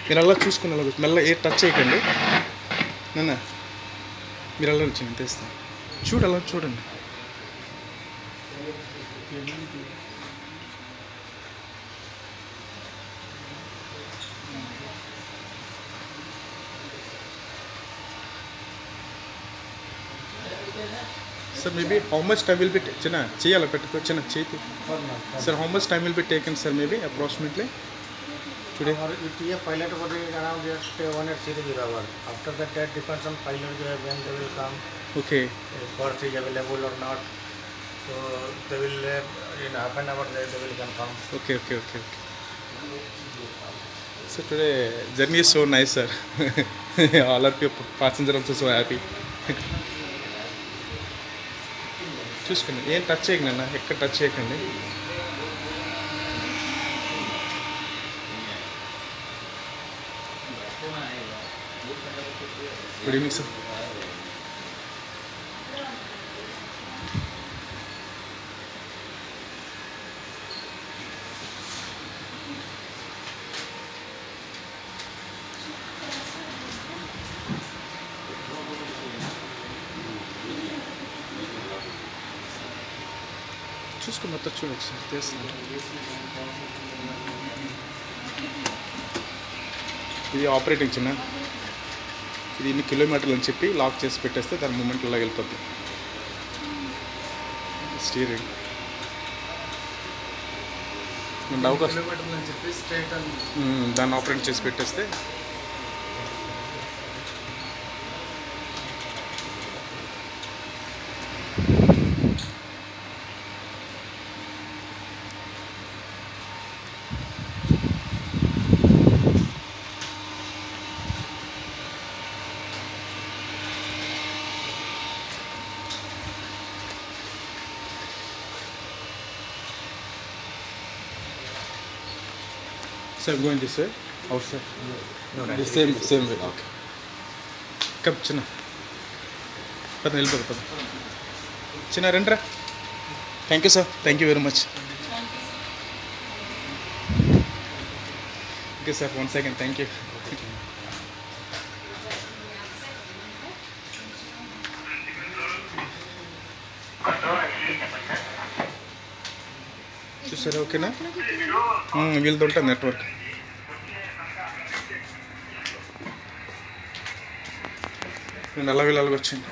మీరు అలా చూసుకుని అలా మెల్ల ఏ టచ్ చేయకండి నాన్న. మీరు అలా వచ్చి నేను తెస్తాను. అలా చూడండి. Sir, maybe how much time will be taken? Cheyala pettuko china cheyti. Sir, how much time will be taken, sir? Maybe approximately today. Our ETA pilot was around just 180 hours. After that depends on pilot when they will come. Okay. If berth is available or not. So they will in half an hour they will confirm. Okay. So today journey is so nice, sir. All of your passengers also so happy. చూసుకోండి, ఏం touch చేయకండి అన్న, ఎక్కడ touch చేయకండి. Good evening sir. చూసుకుని మొత్తం చూడొచ్చు sir, తీస్తున్నాను. ఇది ఆపరేటింగ్ చిన్న, ఇది ఇన్ని కిలోమీటర్లు అని చెప్పి లాక్ చేసి పెట్టేస్తే దాని మూమెంట్ ఇలా వెళ్ళిపోద్ది. స్టీరింగ్ అవకాశం దాన్ని ఆపరేట్ చేసి పెట్టేస్తే Sir, I'm going this way, outside. No, The same way. Okay. Come, China. Pad nilipadu pad. China, rendra. Thank you, sir. Thank you very much. Okay, sir. 1 second. Thank you. చూసారా, ఓకేనా? వీళ్ళతో ఉంటుంది network. నేను అలా వీళ్ళకి వచ్చింది.